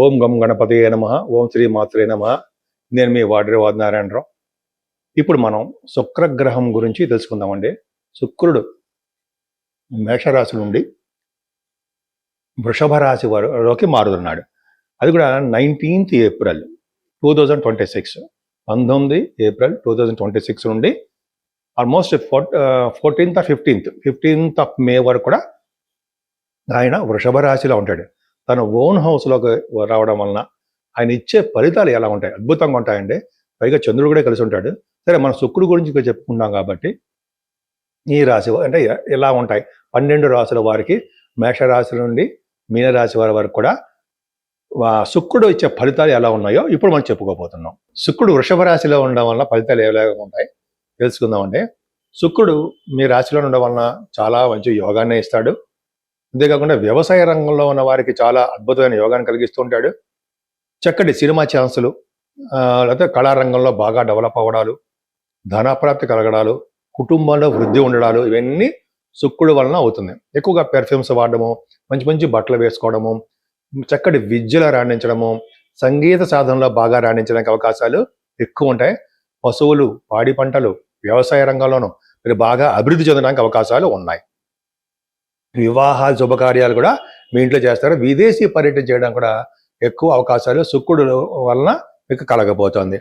ఓం గం గణపతియే నమః. ఓం శ్రీ మాత్రే నమః. నేను మీ వాడ్రేవాది నారాయణరావు. ఇప్పుడు మనం శుక్రగ్రహం గురించి తెలుసుకుందామండి. శుక్రుడు మేషరాశి నుండి వృషభ రాశి వారిలోకి మారుతున్నాడు. అది కూడా 19th ఏప్రిల్ 2026, 19 ఏప్రిల్ 2026 నుండి almost 14th or 15th of మే వరకు కూడా ఆయన వృషభ రాశిలో ఉంటాడు. తన ఓన్ హౌస్లోకి రావడం వలన ఆయన ఇచ్చే ఫలితాలు ఎలా ఉంటాయి? అద్భుతంగా ఉంటాయండి. పైగా చంద్రుడు కూడా కలిసి ఉంటాడు. సరే, మనం శుక్రుడు గురించి చెప్పుకున్నాం కాబట్టి ఈ రాశి అంటే ఎలా ఉంటాయి? 12 రాశుల వారికి, మేషరాశి నుండి మీనరాశి వారి వరకు కూడా శుక్రుడు ఇచ్చే ఫలితాలు ఎలా ఉన్నాయో ఇప్పుడు మనం చెప్పుకోబోతున్నాం. శుక్రుడు వృషభ రాశిలో ఉండడం వలన ఫలితాలు ఎలా ఉంటాయి తెలుసుకుందామండి. శుక్రుడు మీ రాశిలో ఉండడం వలన చాలా మంచి యోగాన్ని ఇస్తాడు. అంతేకాకుండా వ్యవసాయ రంగంలో ఉన్న వారికి చాలా అద్భుతమైన యోగాన్ని కలిగిస్తూ ఉంటాడు. చక్కటి సినిమా ఛాన్సులు, లేకపోతే కళారంగంలో బాగా డెవలప్ అవ్వడాలు, ధనప్రాప్తి కలగడాలు, కుటుంబంలో వృద్ధి ఉండడాలు, ఇవన్నీ శుక్రుడు వలన అవుతుంది. ఎక్కువగా పెర్ఫ్యూమ్స్ వాడడము, మంచి మంచి బట్టలు వేసుకోవడము, చక్కటి విద్యలో రాణించడము, సంగీత సాధనలో బాగా రాణించడానికి అవకాశాలు ఎక్కువ ఉంటాయి. పశువులు, పాడి పంటలు, వ్యవసాయ రంగంలోనూ మీరు బాగా అభివృద్ధి చెందడానికి అవకాశాలు ఉన్నాయి. వివాహాలు, శుభకార్యాలు కూడా మీ ఇంట్లో చేస్తారు. విదేశీ పర్యటన చేయడం కూడా ఎక్కువ అవకాశాలు శుక్రుడు వలన మీకు కలగబోతోంది.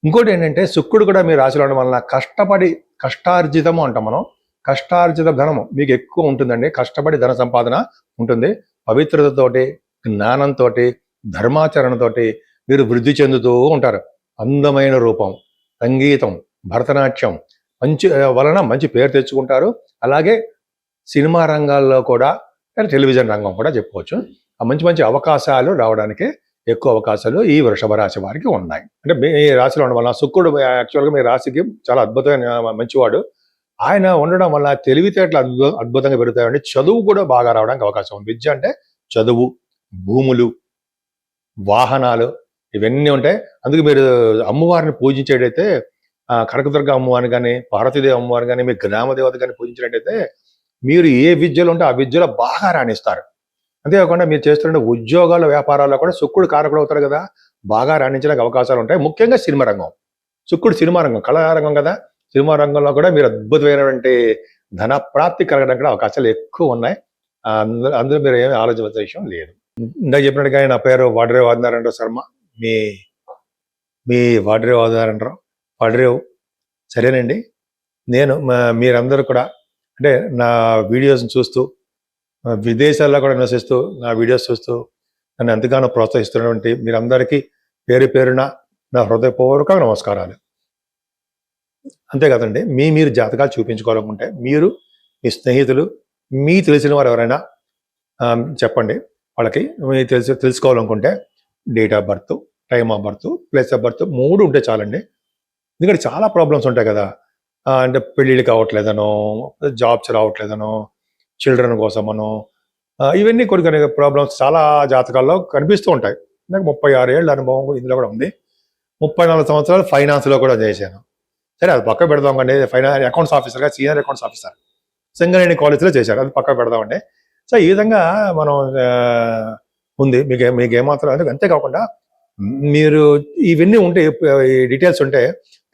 ఇంకోటి ఏంటంటే, శుక్రుడు కూడా మీ రాశిలో ఉండడం వలన కష్టార్జితము అంటాం మనం. కష్టార్జిత ధనము మీకు ఎక్కువ ఉంటుందండి. కష్టపడి ధన సంపాదన ఉంటుంది. పవిత్రతతోటి, జ్ఞానంతో, ధర్మాచరణతోటి మీరు వృద్ధి చెందుతూ ఉంటారు. అందమైన రూపం, సంగీతం, భరతనాట్యం వలన మంచి పేరు తెచ్చుకుంటారు. అలాగే సినిమా రంగాల్లో కూడా, టెలివిజన్ రంగం కూడా చెప్పుకోవచ్చు. ఆ మంచి మంచి అవకాశాలు రావడానికి ఎక్కువ అవకాశాలు ఈ వృషభ రాశి వారికి ఉన్నాయి. అంటే మీ రాశిలో ఉండడం వల్ల శుక్రుడు యాక్చువల్గా మీ రాశికి చాలా అద్భుతమైన మంచివాడు. ఆయన ఉండడం వల్ల తెలివితేటలు అద్భుతంగా పెరుగుతాయండి. చదువు కూడా బాగా రావడానికి అవకాశం ఉంది. విద్య అంటే చదువు, భూములు, వాహనాలు ఇవన్నీ ఉంటాయి. అందుకే మీరు అమ్మవారిని పూజించేటైతే కనకదుర్గ అమ్మవారిని కానీ, పార్వతీదేవి అమ్మవారిని కానీ, మీ గ్రామదేవత కానీ పూజించినట్టయితే మీరు ఏ విద్యలో ఉంటే ఆ విద్యలో బాగా రాణిస్తారు. అంతేకాకుండా మీరు చేస్తున్న ఉద్యోగాల, వ్యాపారాల్లో కూడా శుక్రుడు కారకుడు అవుతారు కదా, బాగా రాణించడానికి అవకాశాలు ఉంటాయి. ముఖ్యంగా సినిమా రంగం, శుక్రుడు సినిమా రంగం, కళారంగం కదా. సినిమా రంగంలో కూడా మీరు అద్భుతమైనటువంటి ధన ప్రాప్తి కలగడానికి కూడా అవకాశాలు ఎక్కువ ఉన్నాయి. అందులో మీరు ఏమీ ఆలోచించాల్సిన విషయం లేదు. ఇందాక చెప్పినట్టుగా నా పేరు వాడ్రేవాది నారాయణరావు శర్మ. మీ వాడ్రేవాది నారాయణరావు వాడ్రేవు. సరేనండి. నేను మీరందరూ కూడా అంటే నా వీడియోస్ని చూస్తూ, విదేశాల్లో కూడా నివసిస్తూ నా వీడియోస్ చూస్తూ నన్ను ఎంతగానో ప్రోత్సహిస్తున్నటువంటి మీరందరికీ పేరు పేరున నా హృదయపూర్వక నమస్కారాలు. అంతే కదండి, మీరు జాతకాలు చూపించుకోవాలనుకుంటే మీరు, మీ స్నేహితులు, మీ తెలిసిన వారు ఎవరైనా చెప్పండి. వాళ్ళకి మీ తెలుసుకోవాలనుకుంటే date of birth, time of birth, place of birth 3 ఉంటే చాలండి. ఎందుకంటే చాలా ప్రాబ్లమ్స్ ఉంటాయి కదా. అంటే పెళ్ళిళ్ళు కావట్లేదనో, జాబ్స్ రావట్లేదనో, చిల్డ్రన్ కోసమనో, ఇవన్నీ కొన్ని ప్రాబ్లమ్స్ చాలా జాతకాల్లో కనిపిస్తూ ఉంటాయి. నాకు 36 ఏళ్ళ అనుభవం ఇందులో కూడా ఉంది. 34 సంవత్సరాలు ఫైనాన్స్లో కూడా చేశాను. సరే, అది పక్క పెడదాం కండి. అకౌంట్స్ ఆఫీసర్గా, సీనియర్ అకౌంట్స్ ఆఫీసర్ సింగరేణి కాలేజీలో చేశారు. అది పక్క పెడదామండి. సో ఈ విధంగా మనం ఉంది. మీకు ఏమాత్రం అంటే, అంతేకాకుండా మీరు ఇవన్నీ ఉంటే, ఈ డీటెయిల్స్ ఉంటే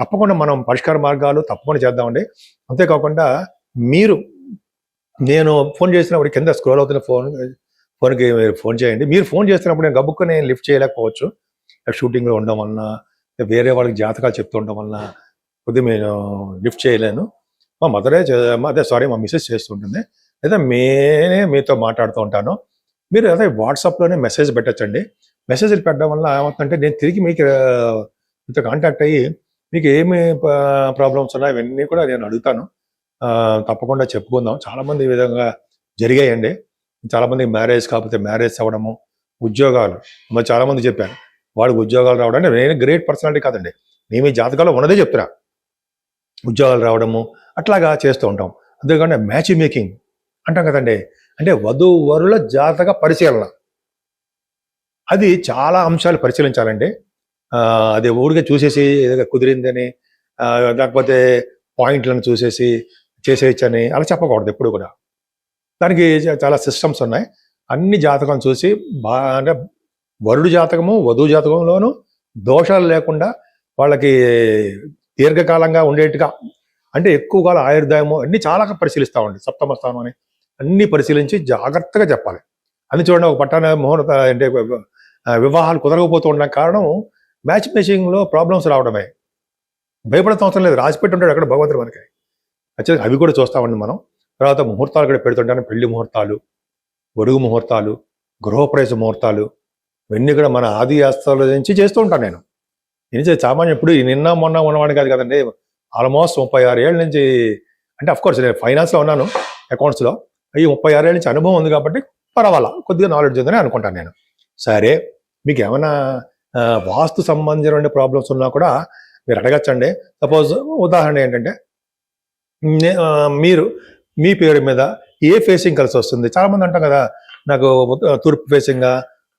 తప్పకుండా మనం పరిష్కార మార్గాలు తప్పకుండా చేద్దామండి. అంతేకాకుండా నేను ఫోన్ చేసినప్పుడు కింద స్క్రోల్ అవుతున్న ఫోన్కి మీరు ఫోన్ చేయండి. మీరు ఫోన్ చేస్తున్నప్పుడు నేను గబుక్కు నేను లిఫ్ట్ చేయలేకపోవచ్చు. షూటింగ్లో ఉండడం వలన, వేరే వాళ్ళకి జాతకాలు చెప్తూ ఉండడం వలన కొద్దిగా నేను లిఫ్ట్ చేయలేను. మా మదరే మా మిస్సెస్ చేస్తుంటుంది. లేదా మీతో మాట్లాడుతూ ఉంటాను. మీరు అదే వాట్సాప్లోనే మెసేజ్ పెట్టచ్చండి. మెసేజ్లు పెట్టడం వల్ల ఏమవుతుందంటే, నేను తిరిగి మీతో కాంటాక్ట్ అయ్యి మీకు ఏమి ప్రాబ్లమ్స్ ఉన్నాయో ఇవన్నీ కూడా నేను అడుగుతాను. తప్పకుండా చెప్పుకుందాం. చాలామంది ఈ విధంగా జరిగాయండి. చాలామందికి మ్యారేజ్ కాకపోతే మ్యారేజ్ అవ్వడము, ఉద్యోగాలు మరి చాలామంది చెప్పాను వాడికి ఉద్యోగాలు రావడం. అంటే నేను గ్రేట్ పర్సనాలిటీ కాదండి, మేము ఈ జాతకాల్లో ఉన్నదే చెప్తున్నా. ఉద్యోగాలు రావడము అట్లాగా చేస్తూ ఉంటాం. అంతేకాకుండా మ్యాచ్ మేకింగ్ అంటాం కదండి. అంటే వధూవరుల జాతక పరిశీలన, అది చాలా అంశాలు పరిశీలించాలండి. అది ఊరికే చూసేసి ఏదో కుదిరిందని, లేకపోతే పాయింట్లను చూసేసి చేసేయచ్చని అలా చెప్పకూడదు ఎప్పుడు కూడా. దానికి చాలా సిస్టమ్స్ ఉన్నాయి. అన్ని జాతకం చూసి అంటే వరుడు జాతకము వధువు జాతకంలోనూ దోషాలు లేకుండా వాళ్ళకి దీర్ఘకాలంగా ఉండేట్టుగా, అంటే ఎక్కువ కాలం ఆయుర్దాయము అన్ని చాలా పరిశీలిస్తామండి. సప్తమ స్థానం అని అన్ని పరిశీలించి జాగ్రత్తగా చెప్పాలి. అని చూడండి, ఒక పట్టాన ముహూర్త అంటే వివాహాలు కుదరకపోతూ ఉండడం కారణం మ్యాచ్ మేచింగ్లో ప్రాబ్లమ్స్ రావడమే. భయపడతాం అవసరం లేదు, రాసి పెట్టి ఉంటాడు అక్కడ భగవంతుడు మనకి. యాక్చువల్గా అవి కూడా చూస్తామండి మనం. తర్వాత ముహూర్తాలు కూడా పెడుతుంటాను, పెళ్లి ముహూర్తాలు, గొడుగు ముహూర్తాలు, గృహప్రవేశ ముహూర్తాలు, ఇవన్నీ కూడా మన ఆది ఆస్తాల నుంచి చేస్తూ ఉంటాను నేను. ఇది సామాన్యం. ఇప్పుడు నిన్న మొన్న ఉన్నవాడిని కాదు కదండి, ఆల్మోస్ట్ 36 ఏళ్ళ నుంచి. అంటే అఫ్కోర్స్ నేను ఫైనాన్స్లో ఉన్నాను, అకౌంట్స్లో. ఈ 36 ఏళ్ళ నుంచి అనుభవం ఉంది కాబట్టి పర్వాలా, కొద్దిగా నాలెడ్జ్ ఉందని అనుకుంటాను నేను. సరే, మీకు ఏమైనా వాస్తు సంబంధించిన ప్రాబ్లమ్స్ ఉన్నా కూడా మీరు అడగచ్చండి. సపోజ్ ఉదాహరణ ఏంటంటే, మీరు మీ పేరు మీద ఏ ఫేసింగ్ కలిసి వస్తుంది? చాలామంది అంటాం కదా, నాకు తూర్పు ఫేసింగా,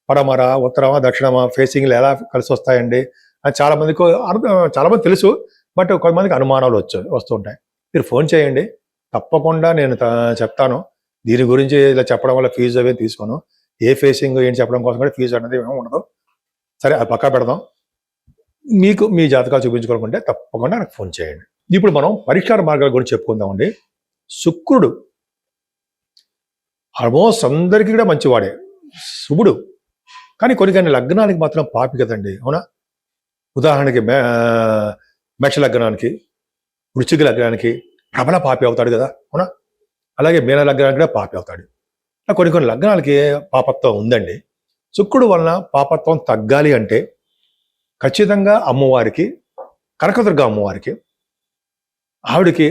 పడమర, ఉత్తరమా, దక్షిణమా ఫేసింగ్లు ఎలా కలిసి వస్తాయండి అని చాలామంది తెలుసు. బట్ కొంతమందికి అనుమానాలు వస్తూ ఉంటాయి. మీరు ఫోన్ చేయండి, తప్పకుండా నేను చెప్తాను. దీని గురించి ఇలా చెప్పడం వల్ల ఫీజు అవి తీసుకోను. ఏ ఫేసింగ్ ఏంటి చెప్పడం కోసం కూడా ఫీజు అనేది ఏమీ ఉండదు. సరే, అది పక్కా పెడదాం. మీకు మీ జాతకాలు చూపించుకోవాలనుకుంటే తప్పకుండా నాకు ఫోన్ చేయండి. ఇప్పుడు మనం పరిష్కార మార్గాల గురించి చెప్పుకుందామండి. శుక్రుడు ఆల్మోస్ట్ అందరికీ కూడా మంచివాడే, శుభుడు. కానీ కొన్ని లగ్నానికి మాత్రం పాపి కదండి, అవునా? ఉదాహరణకి మేష లగ్నానికి, వృశ్చిక లగ్నానికి ప్రబల పాపి అవుతాడు కదా, అవునా? అలాగే మీన లగ్నానికి కూడా పాపి అవుతాడు. కొన్ని లగ్నాలకి పాపత్వం ఉందండి. శుక్రుడు వలన పాపత్వం తగ్గాలి అంటే ఖచ్చితంగా అమ్మవారికి, కనకదుర్గ అమ్మవారికి, ఆవిడికి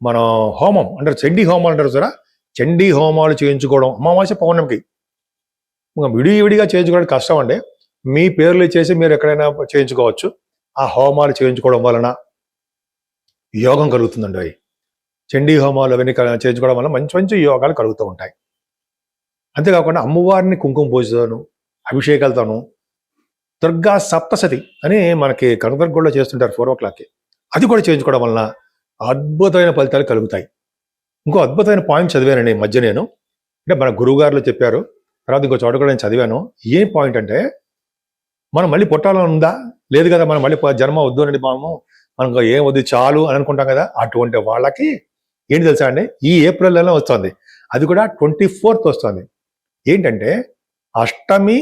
మనం హోమం అంటారు, చండీ హోమాలు అంటారు సరే, చండీ హోమాలు చేయించుకోవడం అమావాస్య పౌర్ణమికి. విడివిడిగా చేయించుకోవడానికి కష్టం అండి. మీ పేర్లు చేసి మీరు ఎక్కడైనా చేయించుకోవచ్చు. ఆ హోమాలు చేయించుకోవడం వలన యోగం కలుగుతుందండి. అవి చండీ హోమాలు అవన్నీ చేయించుకోవడం వల్ల మంచి మంచి యోగాలు కలుగుతూ ఉంటాయి. అంతేకాకుండా అమ్మవారిని కుంకుమ పూజతోను, అభిషేకాలతోనూ, దుర్గా సప్తశతి అని మనకి కనకదుర్గలో చేస్తుంటారు 4 o'clockకి, అది కూడా చేయించుకోవడం వలన అద్భుతమైన ఫలితాలు కలుగుతాయి. ఇంకో అద్భుతమైన పాయింట్ చదివానండి ఈ మధ్య నేను. అంటే మన గురువుగారులు చెప్పారు, తర్వాత ఇంకో చోట కూడా నేను చదివాను. ఏం పాయింట్ అంటే, మనం మళ్ళీ పుట్టాలని ఉందా? లేదు కదా, మనం మళ్ళీ జన్మ వద్దు అండి, మనకు ఏం వద్దు చాలు అని అనుకుంటాం కదా. అటువంటి వాళ్ళకి ఏంటి తెలుసా అండి, ఈ ఏప్రిల్ నెలలో వస్తుంది, అది కూడా 24th వస్తుంది. ఏంటంటే అష్టమి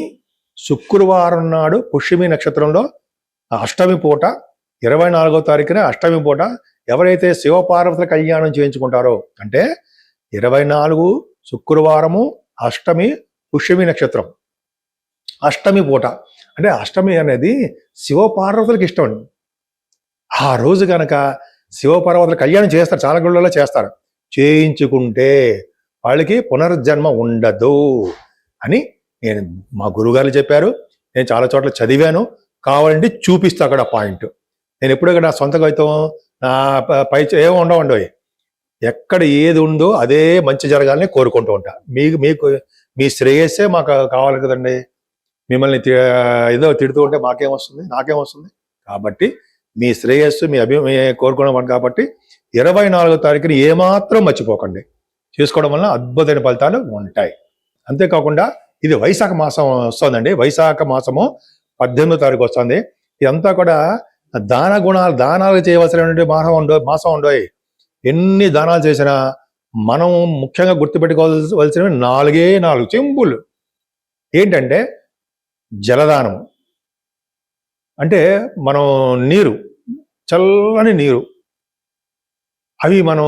శుక్రవారం నాడు పుష్యమి నక్షత్రంలో అష్టమి పూట 24వ తారీఖున అష్టమి పూట ఎవరైతే శివపార్వతుల కళ్యాణం చేయించుకుంటారో, అంటే 24 శుక్రవారము అష్టమి పుష్యమి నక్షత్రం అష్టమి పూట, అంటే అష్టమి అనేది శివపార్వతులకు ఇష్టం అండి. ఆ రోజు కనుక శివపార్వతుల కళ్యాణం చేస్తారు, చాలా గుళ్ళలో చేస్తారు. చేయించుకుంటే వాళ్ళకి పునర్జన్మ ఉండదు అని నేను మా గురువుగారు చెప్పారు. నేను చాలా చోట్ల చదివాను, కావాలంటే చూపిస్తా అక్కడ పాయింట్. నేను ఎప్పుడూ నా సొంతగా అయితే నా పై ఏమో ఉండవండి, ఎక్కడ ఏది ఉందో అదే మంచి జరగాలని కోరుకుంటూ ఉంటా. మీకు మీ శ్రేయస్సే మాకు కావాలి కదండి. మిమ్మల్ని ఏదో తిడుతూ ఉంటే మాకేమొస్తుంది, నాకేమొస్తుంది? కాబట్టి మీ శ్రేయస్సు మీ కోరుకున్నాం కాబట్టి 24వ తారీఖున ఏమాత్రం మర్చిపోకండి. చేసుకోవడం వల్ల అద్భుతమైన ఫలితాలు ఉంటాయి. అంతేకాకుండా ఇది వైశాఖ మాసం వస్తుందండి. వైశాఖ మాసము 18వ తారీఖు వస్తుంది. ఇదంతా కూడా దానాలు చేయవలసినటువంటి మాసం ఉండవు. ఎన్ని దానాలు చేసినా మనం ముఖ్యంగా గుర్తుపెట్టుకోవాల్సినవి 4 చెంబులు. ఏంటంటే జలదానం, అంటే మనం నీరు, చల్లని నీరు, అవి మనం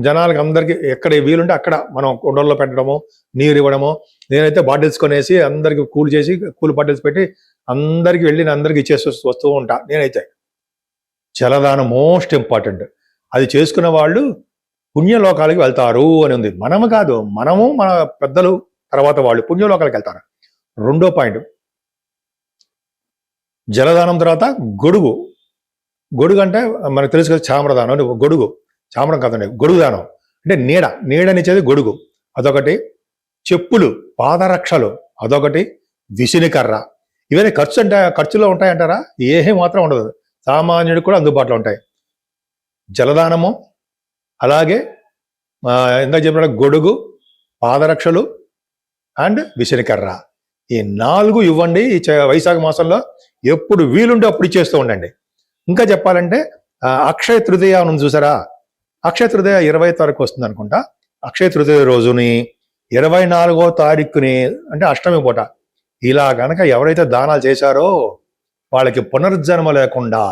జనాలకి అందరికీ ఎక్కడ వీలుంటే అక్కడ మనం కుండల్లో పెట్టడము, నీరు ఇవ్వడము. నేనైతే బాటిల్స్ కొనేసి అందరికి కూల్ బాటిల్స్ పెట్టి అందరికి వెళ్ళి అందరికి ఇచ్చేసి వస్తూ ఉంటా. నేనైతే జలదానం మోస్ట్ ఇంపార్టెంట్. అది చేసుకున్న వాళ్ళు పుణ్యలోకాలకి వెళ్తారు అని ఉంది. మనము కాదు, మనము మన పెద్దలు తర్వాత వాళ్ళు పుణ్యలోకాలకు వెళ్తారు. రెండో పాయింట్, జలదానం తర్వాత గొడుగు. గొడుగు అంటే మనకు తెలుసు కదా, చామ్రదానం. చామ్రం కాదండి, గొడుగుదానం అంటే నీడనిచ్చేది గొడుగు. అదొకటి. చెప్పులు, పాదరక్షలు అదొకటి. విసినికర్ర. ఇవన్నీ ఖర్చులో ఉంటాయంటారా? ఏమీ మాత్రం ఉండదు, సామాన్యుడికి కూడా అందుబాటులో ఉంటాయి. జలదానము, అలాగే ఇందాక చెప్పిన గొడుగు, పాదరక్షలు అండ్ విసినికర్ర. ఈ 4 ఇవ్వండి ఈ వైశాఖ మాసంలో, ఎప్పుడు వీలుంటే అప్పుడు ఇచ్చేస్తూ ఉండండి. ఇంకా చెప్పాలంటే అక్షయ తృతీయ ఉంది చూసారా, అక్షయ తృతీయ 20 తారీఖు వస్తుంది అనుకుంటా. అక్షయ తృతీయ రోజుని 24వ తారీఖుని అంటే అష్టమి పూట ఇలా గనక ఎవరైతే దానాలు చేశారో వాళ్ళకి పునర్జన్మ లేకుండా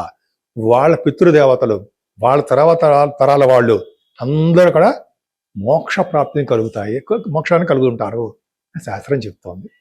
వాళ్ళ పితృదేవతలు, వాళ్ళ తర్వాత తరాల వాళ్ళు అందరూ కూడా మోక్ష ప్రాప్తిని కలుగుతాయి, మోక్షాన్ని కలుగుతుంటారు శాస్త్రం చెప్తోంది.